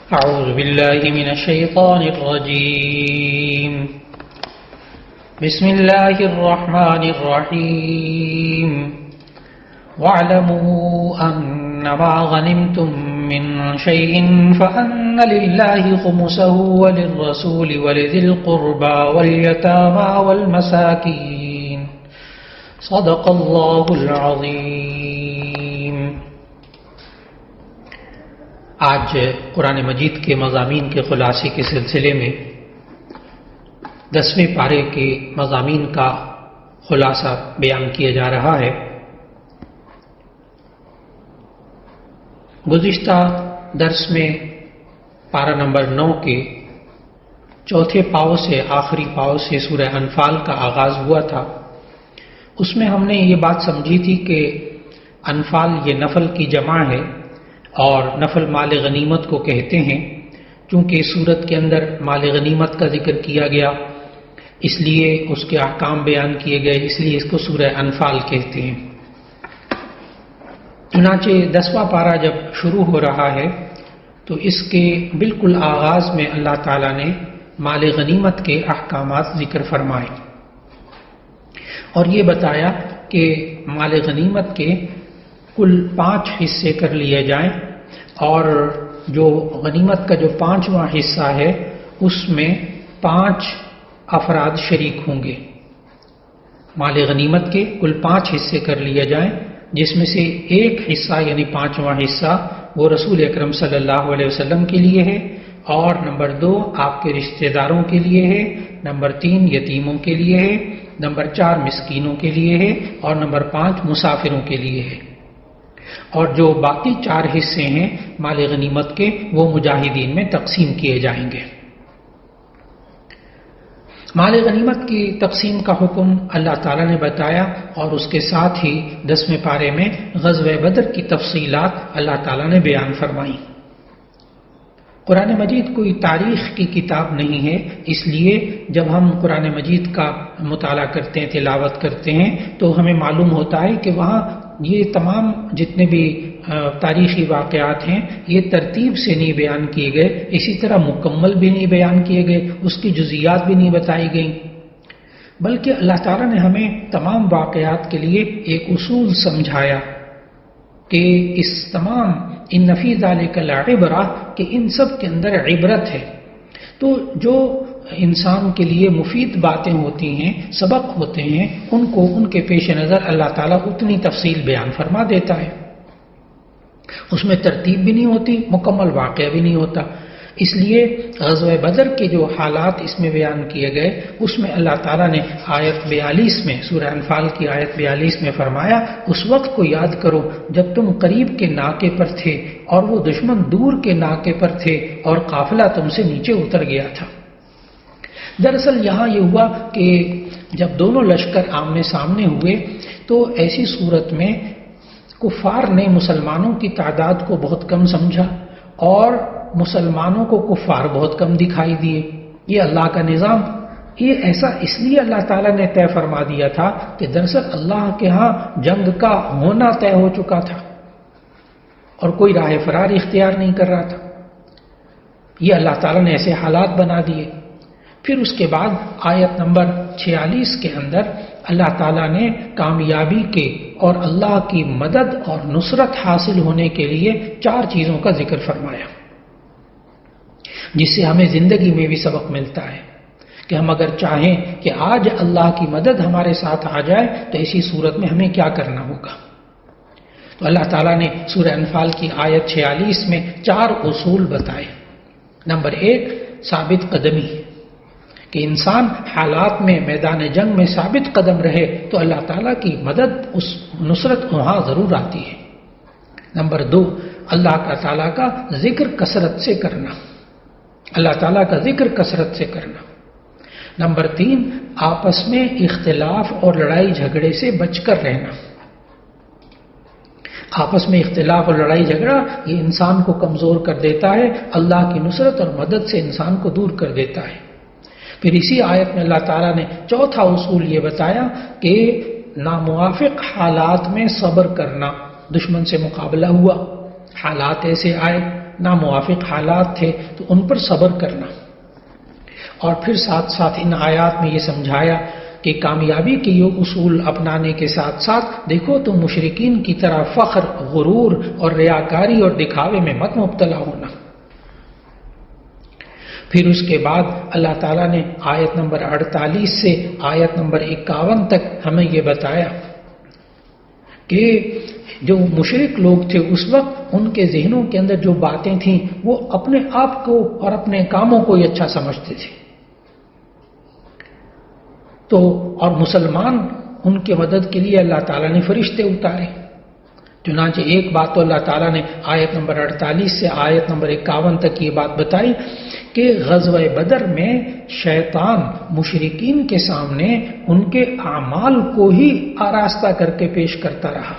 أعوذ بالله من الشيطان الرجيم بسم الله الرحمن الرحيم واعلموا أنما غنمتم من شيء فأن لله خمسه وللرسول ولذي القربى واليتامى والمساكين صدق الله العظيم۔ آج قرآن مجید کے مضامین کے خلاصے کے سلسلے میں 10ویں پارے کے مضامین کا خلاصہ بیان کیا جا رہا ہے۔ گزشتہ درس میں پارہ نمبر 9 کے چوتھے پاؤ سے آخری پاؤ سے سورہ انفال کا آغاز ہوا تھا۔ اس میں ہم نے یہ بات سمجھی تھی کہ انفال یہ نفل کی جمع ہے اور نفل مال غنیمت کو کہتے ہیں۔ چونکہ سورت کے اندر مال غنیمت کا ذکر کیا گیا اس لیے اس کے احکام بیان کیے گئے، اس لیے اس کو سورہ انفال کہتے ہیں۔ چنانچہ 10واں پارہ جب شروع ہو رہا ہے تو اس کے بالکل آغاز میں اللہ تعالیٰ نے مال غنیمت کے احکامات ذکر فرمائے اور یہ بتایا کہ مال غنیمت کے کل 5 حصے کر لیے جائیں اور جو غنیمت کا جو 5واں حصہ ہے اس میں 5 افراد شریک ہوں گے۔ مال غنیمت کے کل 5 حصے کر لیے جائیں جس میں سے ایک حصہ یعنی 5واں حصہ وہ رسول اکرم صلی اللہ علیہ وسلم کے لیے ہے، اور نمبر 2 آپ کے رشتہ داروں کے لیے ہے، نمبر 3 یتیموں کے لیے ہے، نمبر 4 مسکینوں کے لیے ہے اور نمبر 5 مسافروں کے لیے ہے۔ اور جو باقی 4 حصے ہیں مال غنیمت کے وہ مجاہدین میں تقسیم کیے جائیں گے۔ مال غنیمت کی تقسیم کا حکم اللہ تعالیٰ نے بتایا اور اس کے ساتھ ہی 10ویں پارے میں غزوہ بدر کی تفصیلات اللہ تعالیٰ نے بیان فرمائیں۔ قرآن مجید کوئی تاریخ کی کتاب نہیں ہے، اس لیے جب ہم قرآن مجید کا مطالعہ کرتے ہیں، تلاوت کرتے ہیں تو ہمیں معلوم ہوتا ہے کہ وہاں یہ تمام جتنے بھی تاریخی واقعات ہیں یہ ترتیب سے نہیں بیان کیے گئے، اسی طرح مکمل بھی نہیں بیان کیے گئے، اس کی جزیات بھی نہیں بتائی گئیں، بلکہ اللہ تعالیٰ نے ہمیں تمام واقعات کے لیے ایک اصول سمجھایا کہ اس تمام ان فی ذالک لعبرہ کہ ان سب کے اندر عبرت ہے۔ تو جو انسان کے لیے مفید باتیں ہوتی ہیں، سبق ہوتے ہیں، ان کو ان کے پیش نظر اللہ تعالیٰ اتنی تفصیل بیان فرما دیتا ہے۔ اس میں ترتیب بھی نہیں ہوتی، مکمل واقعہ بھی نہیں ہوتا۔ اس لیے غزوہ بدر کے جو حالات اس میں بیان کیے گئے اس میں اللہ تعالیٰ نے آیت 42 میں سورہ انفال کی آیت 42 میں فرمایا، اس وقت کو یاد کرو جب تم قریب کے ناکے پر تھے اور وہ دشمن دور کے ناکے پر تھے اور قافلہ تم سے نیچے اتر گیا تھا۔ دراصل یہاں یہ ہوا کہ جب دونوں لشکر آمنے سامنے ہوئے تو ایسی صورت میں کفار نے مسلمانوں کی تعداد کو بہت کم سمجھا اور مسلمانوں کو کفار بہت کم دکھائی دیے۔ یہ اللہ کا نظام، یہ ایسا اس لیے اللہ تعالیٰ نے طے فرما دیا تھا کہ دراصل اللہ کے ہاں جنگ کا ہونا طے ہو چکا تھا اور کوئی راہ فرار اختیار نہیں کر رہا تھا۔ یہ اللہ تعالیٰ نے ایسے حالات بنا دیے۔ پھر اس کے بعد آیت نمبر 46 کے اندر اللہ تعالیٰ نے کامیابی کے اور اللہ کی مدد اور نصرت حاصل ہونے کے لیے 4 چیزوں کا ذکر فرمایا، جس سے ہمیں زندگی میں بھی سبق ملتا ہے کہ ہم اگر چاہیں کہ آج اللہ کی مدد ہمارے ساتھ آ جائے تو ایسی صورت میں ہمیں کیا کرنا ہوگا۔ تو اللہ تعالیٰ نے سورہ انفال کی آیت 46 میں 4 اصول بتائے۔ نمبر 1 ثابت قدمی، کہ انسان حالات میں میدان جنگ میں ثابت قدم رہے تو اللہ تعالیٰ کی مدد اس نصرت وہاں ضرور آتی ہے۔ نمبر 2 اللہ تعالیٰ کا ذکر کثرت سے کرنا، اللہ تعالیٰ کا ذکر کثرت سے کرنا۔ نمبر 3 آپس میں اختلاف اور لڑائی جھگڑے سے بچ کر رہنا۔ آپس میں اختلاف اور لڑائی جھگڑا یہ انسان کو کمزور کر دیتا ہے، اللہ کی نصرت اور مدد سے انسان کو دور کر دیتا ہے۔ پھر اسی آیت میں اللہ تعالیٰ نے 4تھا اصول یہ بتایا کہ ناموافق حالات میں صبر کرنا۔ دشمن سے مقابلہ ہوا، حالات ایسے آئے ناموافق حالات تھے تو ان پر صبر کرنا، اور پھر ساتھ ساتھ ان آیات میں یہ سمجھایا کہ کامیابی کے یہ اصول اپنانے کے ساتھ ساتھ دیکھو تو مشرکین کی طرح فخر، غرور اور ریاکاری اور دکھاوے میں مت مبتلا ہونا۔ پھر اس کے بعد اللہ تعالیٰ نے آیت نمبر 48 سے آیت نمبر 51 تک ہمیں یہ بتایا کہ جو مشرک لوگ تھے اس وقت ان کے ذہنوں کے اندر جو باتیں تھیں وہ اپنے آپ کو اور اپنے کاموں کو ہی اچھا سمجھتے تھے، تو اور مسلمان ان کے مدد کے لیے اللہ تعالیٰ نے فرشتے اتارے۔ چنانچہ ایک بات تو اللہ تعالیٰ نے آیت نمبر 48 سے آیت نمبر 51 تک یہ بات بتائی کہ غزوہ بدر میں شیطان مشرکین کے سامنے ان کے اعمال کو ہی آراستہ کر کے پیش کرتا رہا،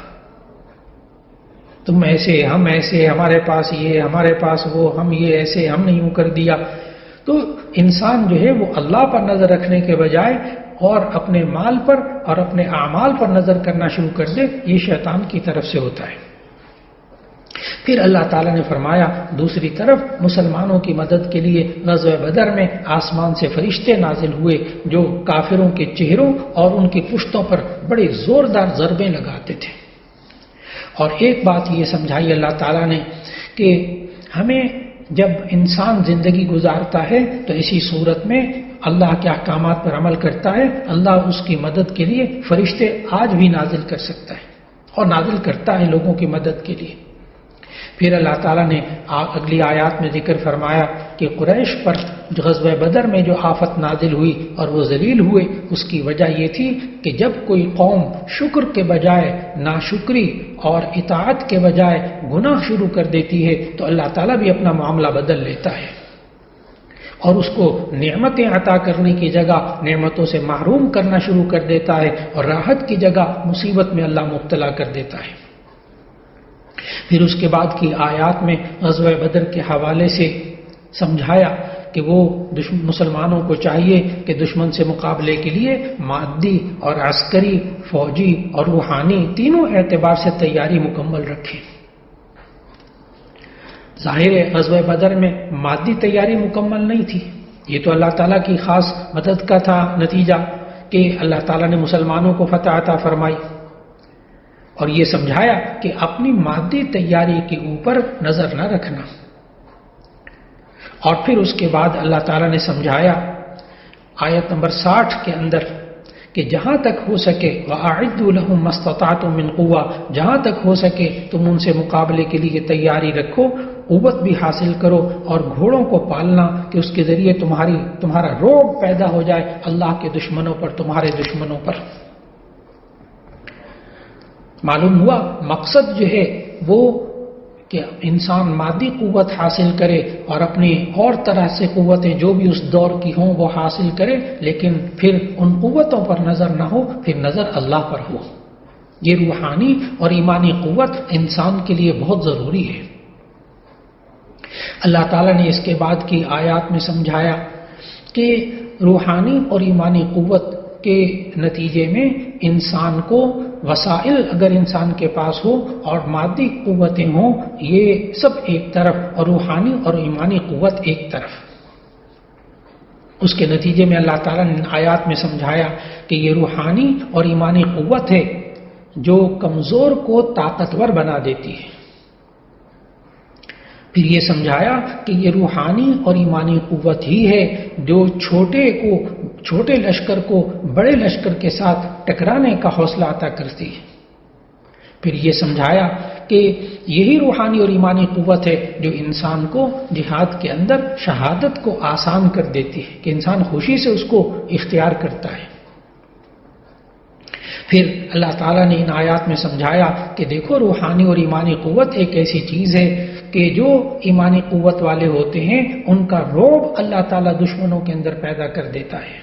تم ایسے، ہم ایسے، ہمارے پاس یہ، ہمارے پاس وہ، ہم یہ ایسے، ہم نے یوں کر دیا۔ تو انسان جو ہے وہ اللہ پر نظر رکھنے کے بجائے اور اپنے مال پر اور اپنے اعمال پر نظر کرنا شروع کر دے، یہ شیطان کی طرف سے ہوتا ہے۔ پھر اللہ تعالیٰ نے فرمایا دوسری طرف مسلمانوں کی مدد کے لیے غزوہ بدر میں آسمان سے فرشتے نازل ہوئے جو کافروں کے چہروں اور ان کی پشتوں پر بڑے زوردار ضربیں لگاتے تھے۔ اور ایک بات یہ سمجھائی اللہ تعالیٰ نے کہ ہمیں جب انسان زندگی گزارتا ہے تو اسی صورت میں اللہ کے احکامات پر عمل کرتا ہے، اللہ اس کی مدد کے لیے فرشتے آج بھی نازل کر سکتا ہے اور نازل کرتا ہے لوگوں کی مدد کے لیے۔ پھر اللہ تعالیٰ نے اگلی آیات میں ذکر فرمایا کہ قریش پر غزوہ بدر میں جو آفت نازل ہوئی اور وہ ذلیل ہوئے، اس کی وجہ یہ تھی کہ جب کوئی قوم شکر کے بجائے ناشکری اور اطاعت کے بجائے گناہ شروع کر دیتی ہے تو اللہ تعالیٰ بھی اپنا معاملہ بدل لیتا ہے اور اس کو نعمتیں عطا کرنے کی جگہ نعمتوں سے محروم کرنا شروع کر دیتا ہے اور راحت کی جگہ مصیبت میں اللہ مبتلا کر دیتا ہے۔ پھر اس کے بعد کی آیات میں غزوہ بدر کے حوالے سے سمجھایا کہ وہ مسلمانوں کو چاہیے کہ دشمن سے مقابلے کے لیے مادی اور عسکری، فوجی اور روحانی تینوں اعتبار سے تیاری مکمل رکھیں۔ ظاہر ہے غزوہ بدر میں مادی تیاری مکمل نہیں تھی، یہ تو اللہ تعالیٰ کی خاص مدد کا تھا نتیجہ کہ اللہ تعالیٰ نے مسلمانوں کو فتح عطا فرمائی، اور یہ سمجھایا کہ اپنی مادی تیاری کے اوپر نظر نہ رکھنا۔ اور پھر اس کے بعد اللہ تعالیٰ نے سمجھایا آیت نمبر 60 کے اندر کہ جہاں تک ہو سکے وَأَعِدُّوا لَهُم مَّا اسْتَطَعْتُم مِّن قُوَّةٍ، جہاں تک ہو سکے تم ان سے مقابلے کے لیے تیاری رکھو، قوت بھی حاصل کرو، اور گھوڑوں کو پالنا کہ اس کے ذریعے تمہارا رعب پیدا ہو جائے اللہ کے دشمنوں پر، تمہارے دشمنوں پر۔ معلوم ہوا مقصد جو ہے وہ کہ انسان مادی قوت حاصل کرے اور اپنی اور طرح سے قوتیں جو بھی اس دور کی ہوں وہ حاصل کرے، لیکن پھر ان قوتوں پر نظر نہ ہو، پھر نظر اللہ پر ہو۔ یہ روحانی اور ایمانی قوت انسان کے لیے بہت ضروری ہے۔ اللہ تعالیٰ نے اس کے بعد کی آیات میں سمجھایا کہ روحانی اور ایمانی قوت کے نتیجے میں انسان کو وسائل اگر انسان کے پاس ہو اور مادی قوتیں ہوں، یہ سب ایک طرف، اور روحانی اور ایمانی قوت ایک طرف، اس کے نتیجے میں اللہ تعالیٰ نے آیات میں سمجھایا کہ یہ روحانی اور ایمانی قوت ہے جو کمزور کو طاقتور بنا دیتی ہے۔ پھر یہ سمجھایا کہ یہ روحانی اور ایمانی قوت ہی ہے جو چھوٹے لشکر کو بڑے لشکر کے ساتھ ٹکرانے کا حوصلہ عطا کرتی ہے۔ پھر یہ سمجھایا کہ یہی روحانی اور ایمانی قوت ہے جو انسان کو جہاد کے اندر شہادت کو آسان کر دیتی ہے کہ انسان خوشی سے اس کو اختیار کرتا ہے۔ پھر اللہ تعالیٰ نے ان آیات میں سمجھایا کہ دیکھو روحانی اور ایمانی قوت ایک ایسی چیز ہے کہ جو ایمانی قوت والے ہوتے ہیں ان کا رعب اللہ تعالیٰ دشمنوں کے اندر پیدا کر دیتا ہے،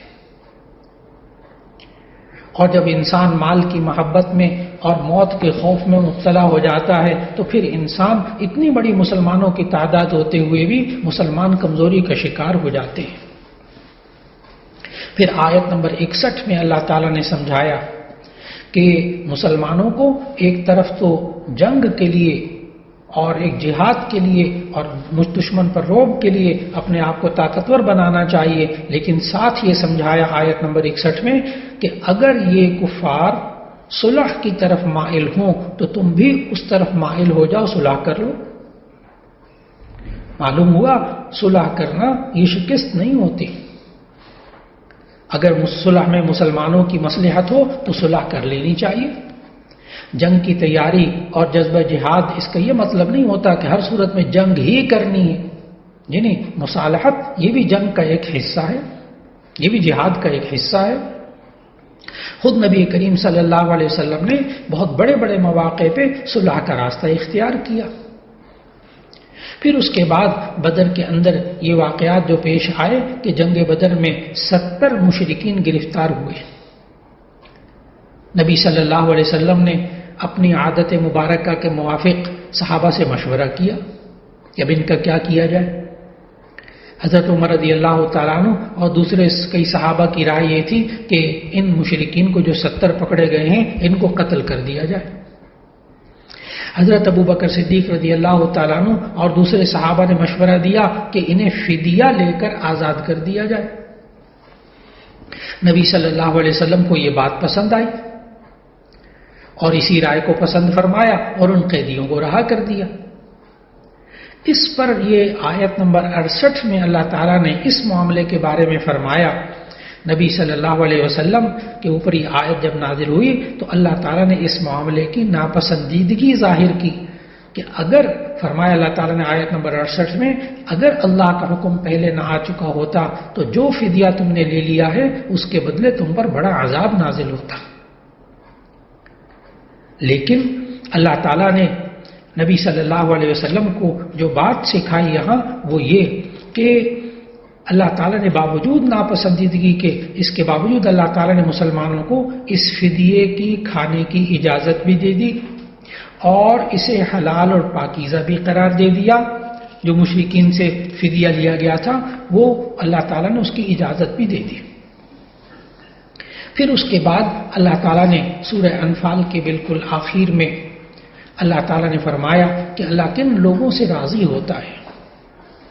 اور جب انسان مال کی محبت میں اور موت کے خوف میں مبتلا ہو جاتا ہے تو پھر انسان اتنی بڑی مسلمانوں کی تعداد ہوتے ہوئے بھی مسلمان کمزوری کا شکار ہو جاتے ہیں۔ پھر آیت نمبر 61 میں اللہ تعالیٰ نے سمجھایا کہ مسلمانوں کو ایک طرف تو جنگ کے لیے اور ایک جہاد کے لیے اور دشمن پر روب کے لیے اپنے آپ کو طاقتور بنانا چاہیے، لیکن ساتھ یہ سمجھایا آیت نمبر 61 میں کہ اگر یہ کفار صلح کی طرف مائل ہوں تو تم بھی اس طرف مائل ہو جاؤ، صلح کر لو۔ معلوم ہوا صلح کرنا یہ شکست نہیں ہوتی۔ اگر صلح میں مسلمانوں کی مصلحت ہو تو صلح کر لینی چاہیے۔ جنگ کی تیاری اور جذبہ جہاد اس کا یہ مطلب نہیں ہوتا کہ ہر صورت میں جنگ ہی کرنی ہے، یعنی مصالحت یہ بھی جنگ کا ایک حصہ ہے، یہ بھی جہاد کا ایک حصہ ہے۔ خود نبی کریم صلی اللہ علیہ وسلم نے بہت بڑے بڑے مواقع پہ صلح کا راستہ اختیار کیا۔ پھر اس کے بعد بدر کے اندر یہ واقعات جو پیش آئے کہ جنگ بدر میں 70 مشرکین گرفتار ہوئے۔ نبی صلی اللہ علیہ وسلم نے اپنی عادت مبارکہ کے موافق صحابہ سے مشورہ کیا کہ اب ان کا کیا کیا جائے۔ حضرت عمر رضی اللہ تعالیٰ عنہ اور دوسرے کئی صحابہ کی رائے یہ تھی کہ ان مشرکین کو جو 70 پکڑے گئے ہیں ان کو قتل کر دیا جائے۔ حضرت ابو بکر صدیق رضی اللہ تعالیٰ عنہ اور دوسرے صحابہ نے مشورہ دیا کہ انہیں فدیہ لے کر آزاد کر دیا جائے۔ نبی صلی اللہ علیہ وسلم کو یہ بات پسند آئی اور اسی رائے کو پسند فرمایا اور ان قیدیوں کو رہا کر دیا۔ اس پر یہ آیت نمبر 68 میں اللہ تعالیٰ نے اس معاملے کے بارے میں فرمایا۔ نبی صلی اللہ علیہ وسلم کے اوپر یہ آیت جب نازل ہوئی تو اللہ تعالیٰ نے اس معاملے کی ناپسندیدگی ظاہر کی کہ اگر فرمایا اللہ تعالیٰ نے آیت نمبر 68 میں اگر اللہ کا حکم پہلے نہ آ چکا ہوتا تو جو فدیہ تم نے لے لیا ہے اس کے بدلے تم پر بڑا عذاب نازل ہوتا۔ لیکن اللہ تعالیٰ نے نبی صلی اللہ علیہ وسلم کو جو بات سکھائی یہاں وہ یہ کہ اللہ تعالیٰ نے باوجود ناپسندیدگی کے اس کے باوجود اللہ تعالیٰ نے مسلمانوں کو اس فدیے کی کھانے کی اجازت بھی دے دی اور اسے حلال اور پاکیزہ بھی قرار دے دیا۔ جو مشرکین سے فدیہ لیا گیا تھا وہ اللہ تعالیٰ نے اس کی اجازت بھی دے دی۔ پھر اس کے بعد اللہ تعالیٰ نے سورہ انفال کے بالکل آخر میں اللہ تعالیٰ نے فرمایا کہ اللہ کن لوگوں سے راضی ہوتا ہے،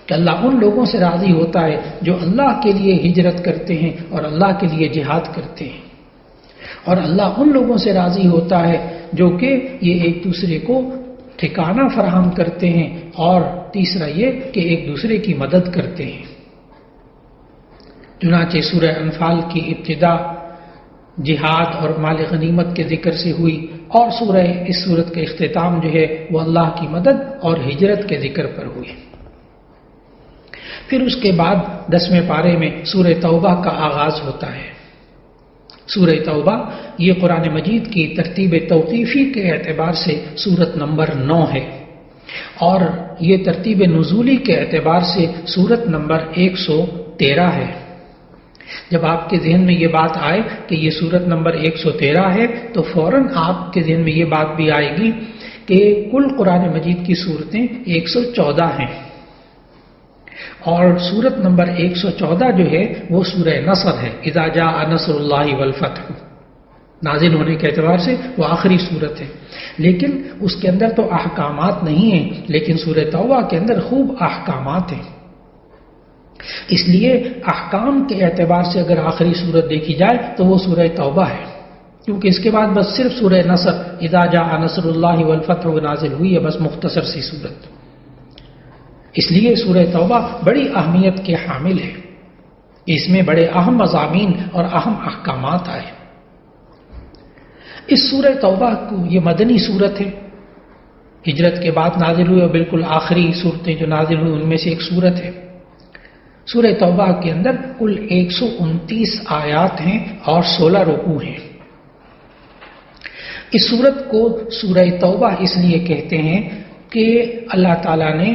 کہ اللہ ان لوگوں سے راضی ہوتا ہے جو اللہ کے لیے ہجرت کرتے ہیں اور اللہ کے لیے جہاد کرتے ہیں، اور اللہ ان لوگوں سے راضی ہوتا ہے جو کہ یہ ایک دوسرے کو ٹھکانہ فراہم کرتے ہیں، اور تیسرا یہ کہ ایک دوسرے کی مدد کرتے ہیں۔ چنانچہ سورہ انفال کی ابتدا جہاد اور مال غنیمت کے ذکر سے ہوئی اور اس سورت کا اختتام جو ہے وہ اللہ کی مدد اور ہجرت کے ذکر پر ہوئی۔ پھر اس کے بعد 10ویں پارے میں سورہ توبہ کا آغاز ہوتا ہے۔ سورہ توبہ یہ قرآن مجید کی ترتیب توقیفی کے اعتبار سے سورت نمبر 9 ہے، اور یہ ترتیب نزولی کے اعتبار سے سورت نمبر 113 ہے۔ جب آپ کے ذہن میں یہ بات آئے کہ یہ سورت نمبر 113 ہے تو فوراً آپ کے ذہن میں یہ بات بھی آئے گی کہ کل قرآن مجید کی صورتیں 114 ہیں، اور سورت نمبر 114 جو ہے وہ سورہ نصر ہے، اذا جاء نصر اللہ والفتح، نازل ہونے کے اعتبار سے وہ آخری صورت ہے، لیکن اس کے اندر تو احکامات نہیں ہیں، لیکن سورہ توبہ کے اندر خوب احکامات ہیں۔ اس لیے احکام کے اعتبار سے اگر آخری صورت دیکھی جائے تو وہ سورہ توبہ ہے، کیونکہ اس کے بعد بس صرف سورہ نصر اذا جاء نصر اللہ والفتح نازل ہوئی ہے، بس مختصر سی صورت۔ اس لیے سورہ توبہ بڑی اہمیت کے حامل ہے، اس میں بڑے اہم مضامین اور اہم احکامات آئے۔ اس سورہ توبہ کو یہ مدنی صورت ہے، ہجرت کے بعد نازل ہوئی اور بالکل آخری صورتیں جو نازل ہوئی ان میں سے ایک صورت ہے۔ سورہ توبہ کے اندر کل 129 آیات ہیں اور 16 رکوع ہیں۔ اس سورت کو سورہ توبہ اس لیے کہتے ہیں کہ اللہ تعالیٰ نے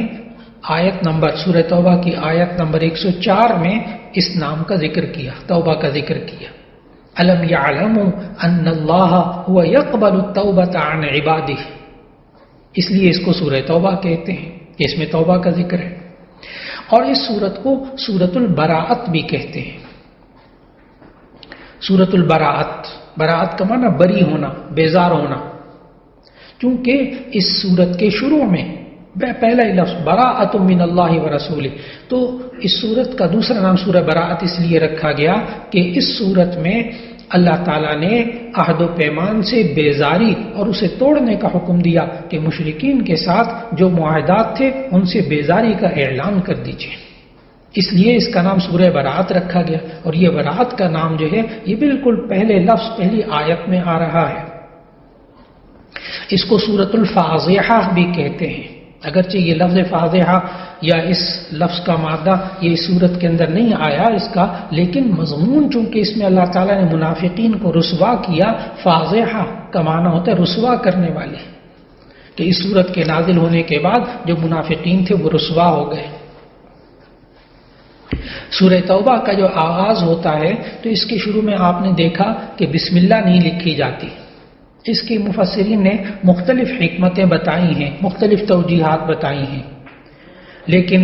سورہ توبہ کی آیت نمبر 104 میں اس نام کا ذکر کیا، توبہ کا ذکر کیا، الم یعلموا ان اللہ هو یقبل التوبۃ عن عبادہ، اس لیے اس کو سورہ توبہ کہتے ہیں کہ اس میں توبہ کا ذکر ہے۔ اور اس سورت کو سورۃ البراءت بھی کہتے ہیں۔ سورۃ البراءت، براءت کا معنی بری ہونا، بیزار ہونا، چونکہ اس سورت کے شروع میں پہلا ہی لفظ براءۃ من اللہ و رسولہ. تو اس سورت کا دوسرا نام سورہ براءت اس لیے رکھا گیا کہ اس سورت میں اللہ تعالیٰ نے عہد و پیمان سے بیزاری اور اسے توڑنے کا حکم دیا کہ مشرکین کے ساتھ جو معاہدات تھے ان سے بیزاری کا اعلان کر دیجیے. اس لیے اس کا نام سورہ براءت رکھا گیا. اور یہ براءت کا نام جو ہے یہ بالکل پہلے لفظ پہلی آیت میں آ رہا ہے. اس کو سورۃ الفاضحہ بھی کہتے ہیں. اگرچہ یہ لفظ فاضحہ یا اس لفظ کا مادہ یہ اس صورت کے اندر نہیں آیا اس کا، لیکن مضمون چونکہ اس میں اللہ تعالیٰ نے منافقین کو رسوا کیا. فاضحہ کا معنی ہوتا ہے رسوا کرنے والے، کہ اس صورت کے نازل ہونے کے بعد جو منافقین تھے وہ رسوا ہو گئے. سورہ توبہ کا جو آغاز ہوتا ہے تو اس کے شروع میں آپ نے دیکھا کہ بسم اللہ نہیں لکھی جاتی. اس کی مفسرین نے مختلف حکمتیں بتائی ہیں، مختلف توجیحات بتائی ہیں، لیکن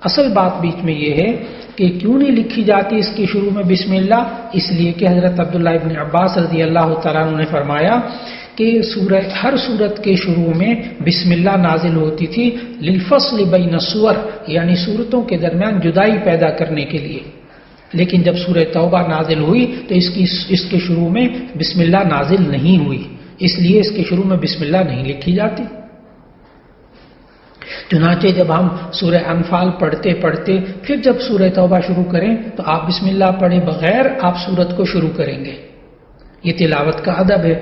اصل بات بیچ میں یہ ہے کہ کیوں نہیں لکھی جاتی اس کے شروع میں بسم اللہ؟ اس لیے کہ حضرت عبداللہ ابن عباس رضی اللہ تعالیٰ عنہ نے فرمایا کہ ہر سورت کے شروع میں بسم اللہ نازل ہوتی تھی للفصل بین السور، یعنی سورتوں کے درمیان جدائی پیدا کرنے کے لیے. لیکن جب سورہ توبہ نازل ہوئی تو اس کے شروع میں بسم اللہ نازل نہیں ہوئی، اس لیے اس کے شروع میں بسم اللہ نہیں لکھی جاتی. چنانچہ جب ہم سورہ انفال پڑھتے پڑھتے پھر جب سورہ توبہ شروع کریں تو آپ بسم اللہ پڑھے بغیر آپ سورت کو شروع کریں گے. یہ تلاوت کا ادب ہے.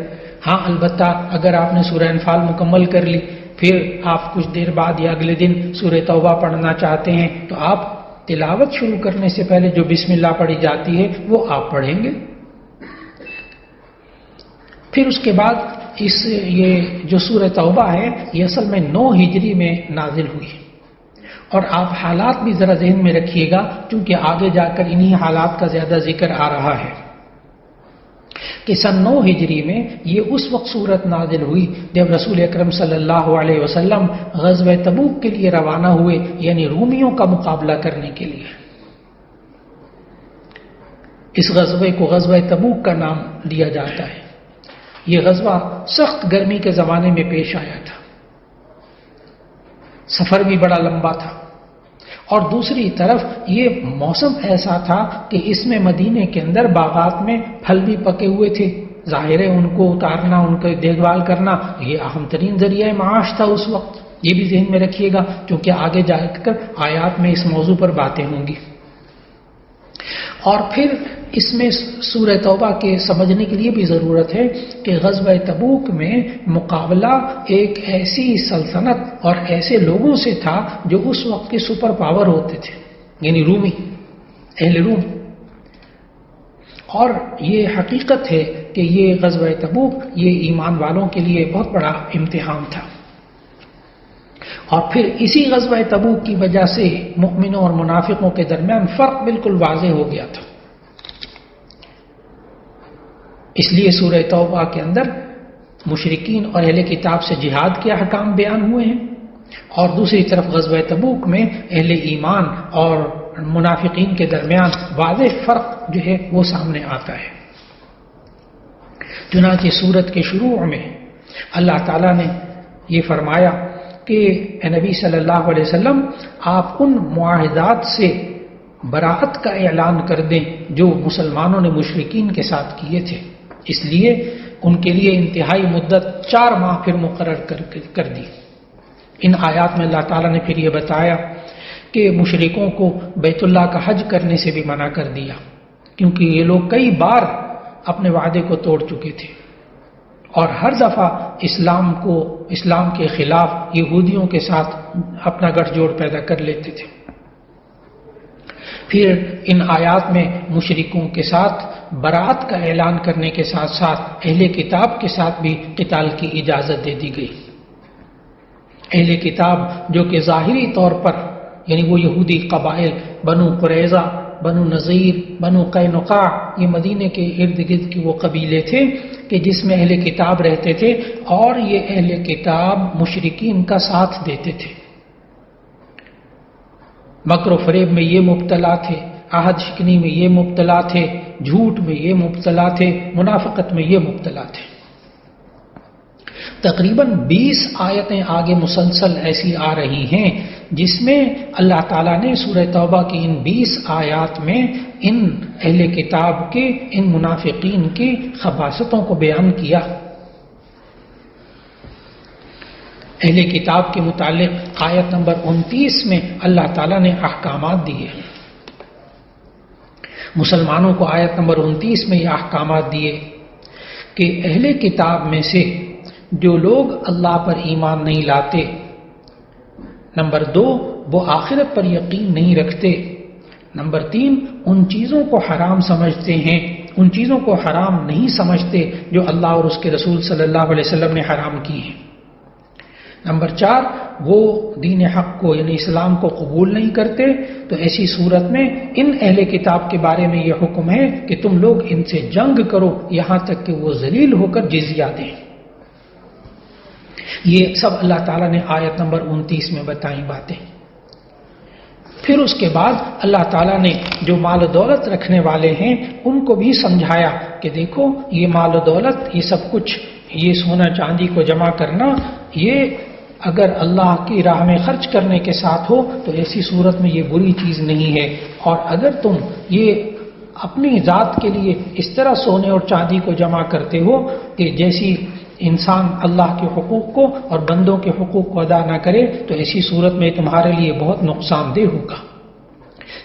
ہاں البتہ اگر آپ نے سورہ انفال مکمل کر لی پھر آپ کچھ دیر بعد یا اگلے دن سورہ توبہ پڑھنا چاہتے ہیں تو آپ تلاوت شروع کرنے سے پہلے جو بسم اللہ پڑھی جاتی ہے وہ آپ پڑھیں گے. پھر اس کے بعد یہ جو سورہ توبہ ہے یہ اصل میں 9 ہجری میں نازل ہوئی. اور آپ حالات بھی ذرا ذہن میں رکھیے گا کیونکہ آگے جا کر انہی حالات کا زیادہ ذکر آ رہا ہے کہ سن 9 ہجری میں یہ اس وقت سورت نازل ہوئی جب رسول اکرم صلی اللہ علیہ وسلم غزوہ تبوک کے لیے روانہ ہوئے، یعنی رومیوں کا مقابلہ کرنے کے لیے. اس غزوے کو غزوہ تبوک کا نام دیا جاتا ہے. یہ غزوہ سخت گرمی کے زمانے میں پیش آیا تھا، سفر بھی بڑا لمبا تھا، اور دوسری طرف یہ موسم ایسا تھا کہ اس میں مدینے کے اندر باغات میں پھل بھی پکے ہوئے تھے. ظاہر ہے ان کو اتارنا، ان کی دیکھ بھال کرنا یہ اہم ترین ذریعہ معاش تھا اس وقت. یہ بھی ذہن میں رکھیے گا کیونکہ آگے جا کر آیات میں اس موضوع پر باتیں ہوں گی. اور پھر اس میں سورہ توبہ کے سمجھنے کے لیے بھی ضرورت ہے کہ غزوہ تبوک میں مقابلہ ایک ایسی سلطنت اور ایسے لوگوں سے تھا جو اس وقت کے سپر پاور ہوتے تھے، یعنی رومی، اہل روم. اور یہ حقیقت ہے کہ یہ غزوہ تبوک یہ ایمان والوں کے لیے بہت بڑا امتحان تھا. اور پھر اسی غزوہ تبوک کی وجہ سے مؤمنوں اور منافقوں کے درمیان فرق بالکل واضح ہو گیا تھا. اس لیے سورہ توبہ کے اندر مشرکین اور اہل کتاب سے جہاد کے احکام بیان ہوئے ہیں، اور دوسری طرف غزوہ تبوک میں اہل ایمان اور منافقین کے درمیان واضح فرق جو ہے وہ سامنے آتا ہے. چنانچہ سورت کے شروع میں اللہ تعالیٰ نے یہ فرمایا کہ اے نبی صلی اللہ علیہ وسلم آپ ان معاہدات سے براءت کا اعلان کر دیں جو مسلمانوں نے مشرکین کے ساتھ کیے تھے. اس لیے ان کے لیے انتہائی مدت 4 ماہ پھر مقرر کر دی. ان آیات میں اللہ تعالیٰ نے پھر یہ بتایا کہ مشرکوں کو بیت اللہ کا حج کرنے سے بھی منع کر دیا کیونکہ یہ لوگ کئی بار اپنے وعدے کو توڑ چکے تھے اور ہر دفعہ اسلام کے خلاف یہودیوں کے ساتھ اپنا گٹھ جوڑ پیدا کر لیتے تھے. پھر ان آیات میں مشرکوں کے ساتھ برات کا اعلان کرنے کے ساتھ ساتھ اہل کتاب کے ساتھ بھی قتال کی اجازت دے دی گئی. اہل کتاب جو کہ ظاہری طور پر یعنی وہ یہودی قبائل بنو قریظہ، بنو نذیر، بنو قینقاع، یہ مدینے کے ارد گرد کے وہ قبیلے تھے کہ جس میں اہل کتاب رہتے تھے اور یہ اہل کتاب مشرکین کا ساتھ دیتے تھے. مکر و فریب میں یہ مبتلا تھے، عہد شکنی میں یہ مبتلا تھے، جھوٹ میں یہ مبتلا تھے، منافقت میں یہ مبتلا تھے. تقریباً 20 آیتیں آگے مسلسل ایسی آ رہی ہیں جس میں اللہ تعالیٰ نے سورہ توبہ کی ان 20 آیات میں ان اہل کتاب کے، ان منافقین کی خباثتوں کو بیان کیا۔ اہل کتاب کے متعلق آیت نمبر 29 میں اللہ تعالیٰ نے احکامات دیے۔ مسلمانوں کو آیت نمبر 29 میں یہ احکامات دیے کہ اہل کتاب میں سے جو لوگ اللہ پر ایمان نہیں لاتے، نمبر 2 وہ آخرت پر یقین نہیں رکھتے، نمبر 3 ان چیزوں کو حرام سمجھتے ہیں، ان چیزوں کو حرام نہیں سمجھتے جو اللہ اور اس کے رسول صلی اللہ علیہ وسلم نے حرام کی ہیں، نمبر 4 وہ دین حق کو یعنی اسلام کو قبول نہیں کرتے۔ تو ایسی صورت میں ان اہل کتاب کے بارے میں یہ حکم ہے کہ تم لوگ ان سے جنگ کرو یہاں تک کہ وہ ذلیل ہو کر جزیہ دیں۔ یہ سب اللہ تعالیٰ نے آیت نمبر 29 میں بتائیں باتیں۔ پھر اس کے بعد اللہ تعالیٰ نے جو مال و دولت رکھنے والے ہیں ان کو بھی سمجھایا کہ دیکھو یہ مال و دولت، یہ سب کچھ، یہ سونا چاندی کو جمع کرنا، یہ اگر اللہ کی راہ میں خرچ کرنے کے ساتھ ہو تو ایسی صورت میں یہ بری چیز نہیں ہے، اور اگر تم یہ اپنی ذات کے لیے اس طرح سونے اور چاندی کو جمع کرتے ہو کہ جیسی انسان اللہ کے حقوق کو اور بندوں کے حقوق کو ادا نہ کرے تو ایسی صورت میں تمہارے لیے بہت نقصان دہ ہوگا۔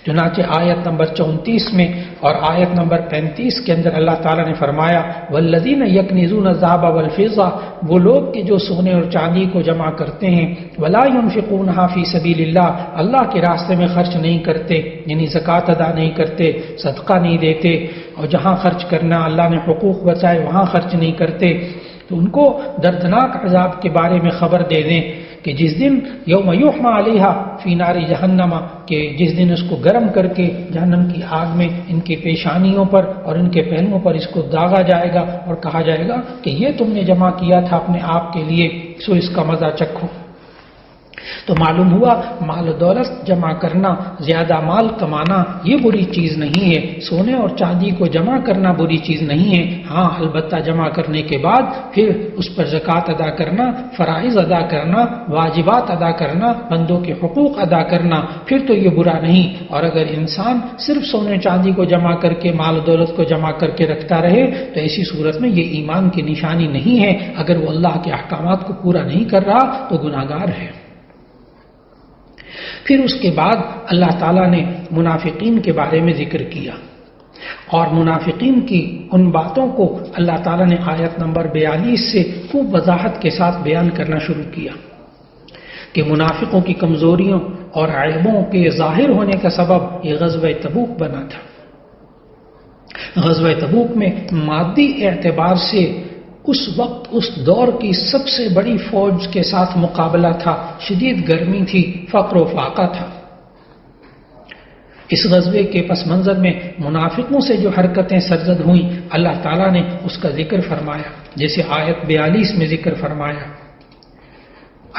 چنانچہ آیت نمبر 34 میں اور آیت نمبر 35 کے اندر اللہ تعالیٰ نے فرمایا والذین یکنزون الذهب والفضة، وہ لوگ کہ جو سونے اور چاندی کو جمع کرتے ہیں، ولا ينفقونها فی سبیل اللہ، اللہ کے راستے میں خرچ نہیں کرتے، یعنی زکوٰۃ ادا نہیں کرتے، صدقہ نہیں دیتے، اور جہاں خرچ کرنا اللہ نے حقوق بتائے وہاں خرچ نہیں کرتے، تو ان کو دردناک عذاب کے بارے میں خبر دے دیں کہ جس دن یوم یحمى علیہا فی نار جہنم، کہ جس دن اس کو گرم کر کے جہنم کی آگ میں ان کی پیشانیوں پر اور ان کے پہلوؤں پر اس کو داغا جائے گا اور کہا جائے گا کہ یہ تم نے جمع کیا تھا اپنے آپ کے لیے، سو اس کا مزہ چکھو۔ تو معلوم ہوا مال و دولت جمع کرنا، زیادہ مال کمانا یہ بری چیز نہیں ہے، سونے اور چاندی کو جمع کرنا بری چیز نہیں ہے، ہاں البتہ جمع کرنے کے بعد پھر اس پر زکوٰۃ ادا کرنا، فرائض ادا کرنا، واجبات ادا کرنا، بندوں کے حقوق ادا کرنا، پھر تو یہ برا نہیں۔ اور اگر انسان صرف سونے چاندی کو جمع کر کے، مال و دولت کو جمع کر کے رکھتا رہے تو ایسی صورت میں یہ ایمان کی نشانی نہیں ہے، اگر وہ اللہ کے احکامات کو پورا نہیں کر رہا تو گناہگار ہے۔ پھر اس کے بعد اللہ تعالیٰ نے منافقین کے بارے میں ذکر کیا، اور منافقین کی ان باتوں کو اللہ تعالیٰ نے آیت نمبر 42 سے خوب وضاحت کے ساتھ بیان کرنا شروع کیا کہ منافقوں کی کمزوریوں اور عیبوں کے ظاہر ہونے کا سبب یہ غزوہ تبوک بنا تھا۔ غزوہ تبوک میں مادی اعتبار سے اس وقت اس دور کی سب سے بڑی فوج کے ساتھ مقابلہ تھا، شدید گرمی تھی، فقر و فاقہ تھا۔ اس غزوے کے پس منظر میں منافقوں سے جو حرکتیں سرزد ہوئیں اللہ تعالیٰ نے اس کا ذکر فرمایا، جیسے آیت 42 میں ذکر فرمایا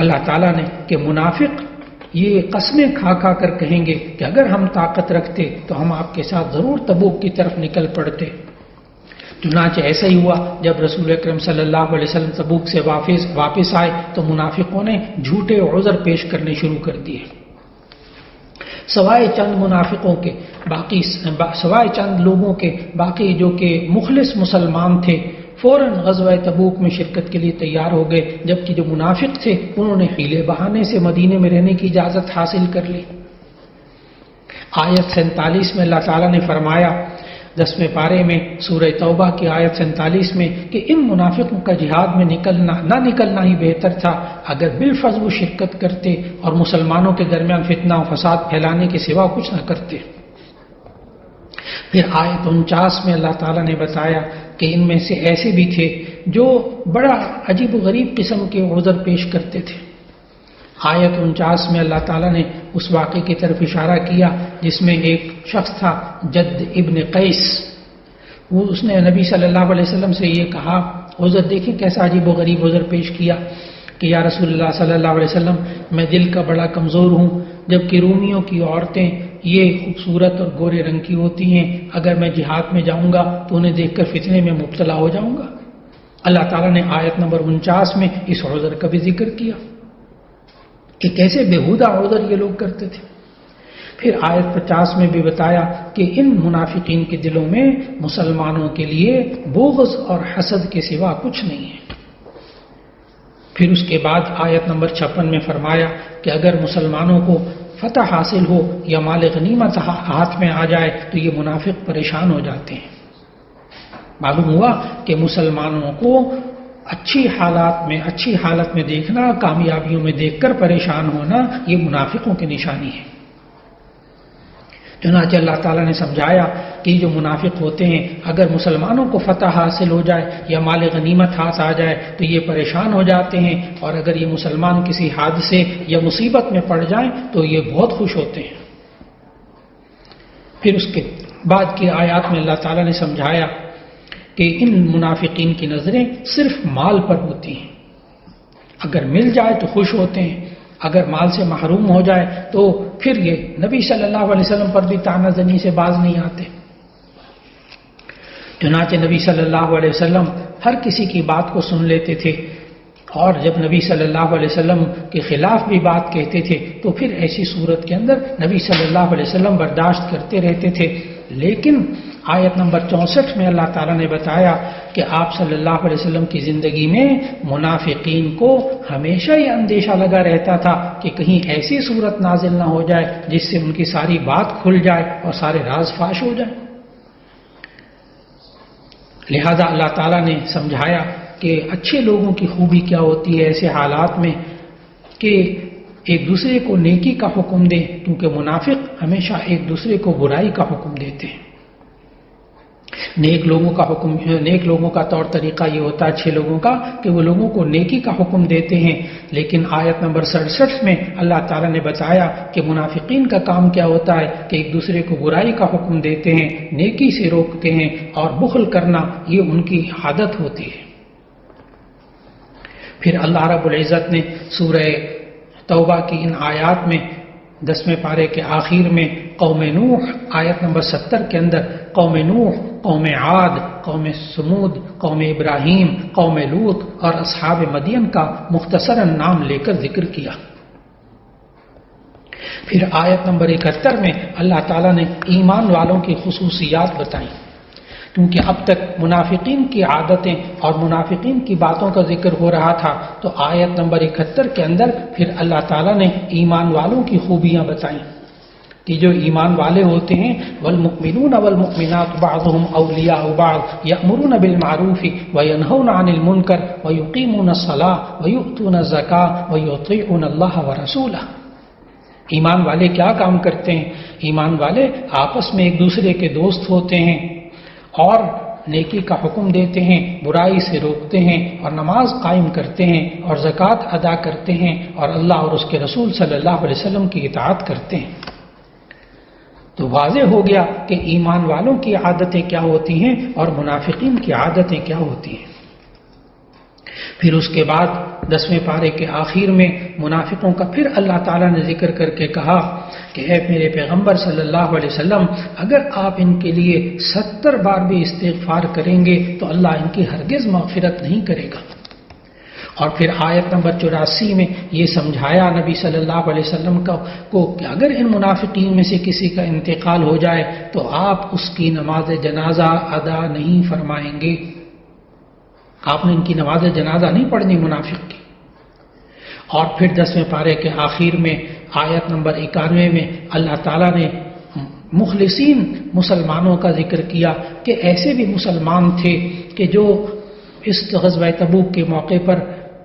اللہ تعالیٰ نے کہ منافق یہ قسمیں کھا کھا کر کہیں گے کہ اگر ہم طاقت رکھتے تو ہم آپ کے ساتھ ضرور تبوک کی طرف نکل پڑتے۔ چنانچہ ایسا ہی ہوا، جب رسول اکرم صلی اللہ علیہ وسلم تبوک سے واپس آئے تو منافقوں نے جھوٹے عذر پیش کرنے شروع کر دیے، سوائے چند منافقوں کے، سوائے چند لوگوں کے باقی جو کہ مخلص مسلمان تھے فوراً غزوہ تبوک میں شرکت کے لیے تیار ہو گئے، جبکہ جو منافق تھے انہوں نے حیلے بہانے سے مدینے میں رہنے کی اجازت حاصل کر لی۔ آیت 47 میں اللہ تعالیٰ نے فرمایا 10ویں پارے میں سورہ توبہ کی آیت 47 میں کہ ان منافقوں کا جہاد میں نہ نکلنا ہی بہتر تھا، اگر بالفرض وہ شرکت کرتے اور مسلمانوں کے درمیان فتنہ و فساد پھیلانے کے سوا کچھ نہ کرتے۔ پھر آیت 49 میں اللہ تعالیٰ نے بتایا کہ ان میں سے ایسے بھی تھے جو بڑا عجیب و غریب قسم کے عذر پیش کرتے تھے۔ آیت 49 میں اللہ تعالیٰ نے اس واقعے کی طرف اشارہ کیا جس میں ایک شخص تھا جد ابن قیس، اس نے نبی صلی اللہ علیہ وسلم سے یہ کہا، عذر دیکھیں کیسا عجیب و غریب عذر پیش کیا کہ یا رسول اللہ صلی اللہ علیہ وسلم میں دل کا بڑا کمزور ہوں، جبکہ رومیوں کی عورتیں یہ خوبصورت اور گورے رنگ کی ہوتی ہیں، اگر میں جہاد میں جاؤں گا تو انہیں دیکھ کر فتنے میں مبتلا ہو جاؤں گا۔ اللہ تعالیٰ نے آیت نمبر 49 میں اس عذر کا بھی ذکر کیا کہ کیسے بےہودہ عذر یہ لوگ کرتے تھے. پھر آیت 50 میں بھی بتایا کہ ان منافقین کے دلوں میں مسلمانوں کے لیے بغض اور حسد کے سوا کچھ نہیں ہے. پھر اس کے بعد آیت نمبر 56 میں فرمایا کہ اگر مسلمانوں کو فتح حاصل ہو یا مال غنیمت ہاتھ میں آ جائے تو یہ منافق پریشان ہو جاتے ہیں. معلوم ہوا کہ مسلمانوں کو اچھی حالت میں دیکھنا، کامیابیوں میں دیکھ کر پریشان ہونا، یہ منافقوں کی نشانی ہے. چنانچہ اللہ تعالیٰ نے سمجھایا کہ جو منافق ہوتے ہیں اگر مسلمانوں کو فتح حاصل ہو جائے یا مال غنیمت ہاتھ آ جائے تو یہ پریشان ہو جاتے ہیں، اور اگر یہ مسلمان کسی حادثے یا مصیبت میں پڑ جائیں تو یہ بہت خوش ہوتے ہیں. پھر اس کے بعد کی آیات میں اللہ تعالیٰ نے سمجھایا کہ ان منافقین کی نظریں صرف مال پر ہوتی ہیں. اگر مل جائے تو خوش ہوتے ہیں، اگر مال سے محروم ہو جائے تو پھر یہ نبی صلی اللہ علیہ وسلم پر بھی طعنہ زنی سے باز نہیں آتے. چنانچہ نبی صلی اللہ علیہ وسلم ہر کسی کی بات کو سن لیتے تھے، اور جب نبی صلی اللہ علیہ وسلم کے خلاف بھی بات کہتے تھے تو پھر ایسی صورت کے اندر نبی صلی اللہ علیہ وسلم برداشت کرتے رہتے تھے. لیکن آیت نمبر 64 میں اللہ تعالیٰ نے بتایا کہ آپ صلی اللہ علیہ وسلم کی زندگی میں منافقین کو ہمیشہ یہ اندیشہ لگا رہتا تھا کہ کہیں ایسی صورت نازل نہ ہو جائے جس سے ان کی ساری بات کھل جائے اور سارے راز فاش ہو جائیں. لہذا اللہ تعالیٰ نے سمجھایا کہ اچھے لوگوں کی خوبی کیا ہوتی ہے ایسے حالات میں کہ ایک دوسرے کو نیکی کا حکم دیں، کیونکہ منافق ہمیشہ ایک دوسرے کو برائی کا حکم دیتے ہیں. نیک لوگوں کا طور طریقہ یہ ہوتا ہے اچھے لوگوں کا کہ وہ لوگوں کو نیکی کا حکم دیتے ہیں. لیکن آیت نمبر 67 میں اللہ تعالیٰ نے بتایا کہ منافقین کا کام کیا ہوتا ہے کہ ایک دوسرے کو برائی کا حکم دیتے ہیں، نیکی سے روکتے ہیں، اور بخل کرنا یہ ان کی عادت ہوتی ہے. پھر اللہ رب العزت نے سورہ توبہ کی ان آیات میں 10ویں پارے کے آخر میں قوم نوح آیت نمبر 70 کے اندر قوم نوح، قوم عاد، قوم سمود، قوم ابراہیم، قوم لوط اور اصحاب مدین کا مختصراً نام لے کر ذکر کیا. پھر آیت نمبر 71 میں اللہ تعالیٰ نے ایمان والوں کی خصوصیات بتائیں. کیونکہ اب تک منافقین کی عادتیں اور منافقین کی باتوں کا ذکر ہو رہا تھا، تو آیت نمبر 71 کے اندر پھر اللہ تعالیٰ نے ایمان والوں کی خوبیاں بتائیں کہ جو ایمان والے ہوتے ہیں والمؤمنون والمؤمنات بعضهم اولیاء بعض یأمرون بالمعروف وینہون عن المنکر ویقیمون الصلاة ویؤتون الزکاة ویطیعون اللہ ورسولہ. ایمان والے کیا کام کرتے ہیں؟ ایمان والے آپس میں ایک دوسرے کے دوست ہوتے ہیں اور نیکی کا حکم دیتے ہیں، برائی سے روکتے ہیں، اور نماز قائم کرتے ہیں، اور زکوٰۃ ادا کرتے ہیں، اور اللہ اور اس کے رسول صلی اللہ علیہ وسلم کی اطاعت کرتے ہیں. تو واضح ہو گیا کہ ایمان والوں کی عادتیں کیا ہوتی ہیں اور منافقین کی عادتیں کیا ہوتی ہیں. پھر اس کے بعد 10ویں پارے کے آخر میں منافقوں کا پھر اللہ تعالیٰ نے ذکر کر کے کہا کہ اے میرے پیغمبر صلی اللہ علیہ وسلم، اگر آپ ان کے لیے 70 بار بھی استغفار کریں گے تو اللہ ان کی ہرگز مغفرت نہیں کرے گا. اور پھر آیت نمبر 84 میں یہ سمجھایا نبی صلی اللہ علیہ وسلم کو کہ اگر ان منافقین میں سے کسی کا انتقال ہو جائے تو آپ اس کی نماز جنازہ ادا نہیں فرمائیں گے. آپ نے ان کی نماز جنازہ نہیں پڑھنی منافق کی. اور پھر 10ویں پارے کے آخر میں آیت نمبر 91 میں اللہ تعالیٰ نے مخلصین مسلمانوں کا ذکر کیا کہ ایسے بھی مسلمان تھے کہ جو اس غزوہ تبوک کے موقع پر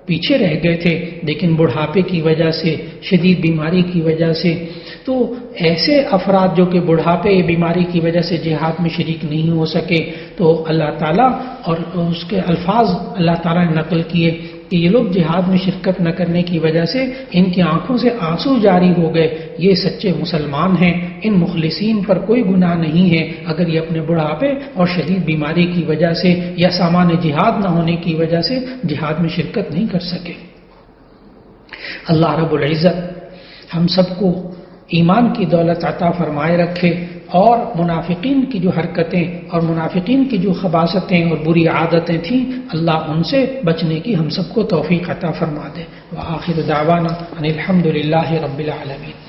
پیچھے رہ گئے تھے، لیکن بڑھاپے کی وجہ سے، شدید بیماری کی وجہ سے، تو ایسے افراد جو کہ بڑھاپے بیماری کی وجہ سے جہاد میں شریک نہیں ہو سکے، تو اللہ تعالیٰ اور اس کے الفاظ اللہ تعالیٰ نے نقل کیے کہ یہ لوگ جہاد میں شرکت نہ کرنے کی وجہ سے ان کی آنکھوں سے آنسو جاری ہو گئے. یہ سچے مسلمان ہیں، ان مخلصین پر کوئی گناہ نہیں ہے اگر یہ اپنے بڑھاپے اور شدید بیماری کی وجہ سے یا سامان جہاد نہ ہونے کی وجہ سے جہاد میں شرکت نہیں کر سکے. اللہ رب العزت ہم سب کو ایمان کی دولت عطا فرمائے رکھے اور منافقین کی جو حرکتیں اور منافقین کی جو خباثتیں اور بری عادتیں تھیں، اللہ ان سے بچنے کی ہم سب کو توفیق عطا فرما دے۔ وآخر دعوانا ان الحمد للہ رب العالمین۔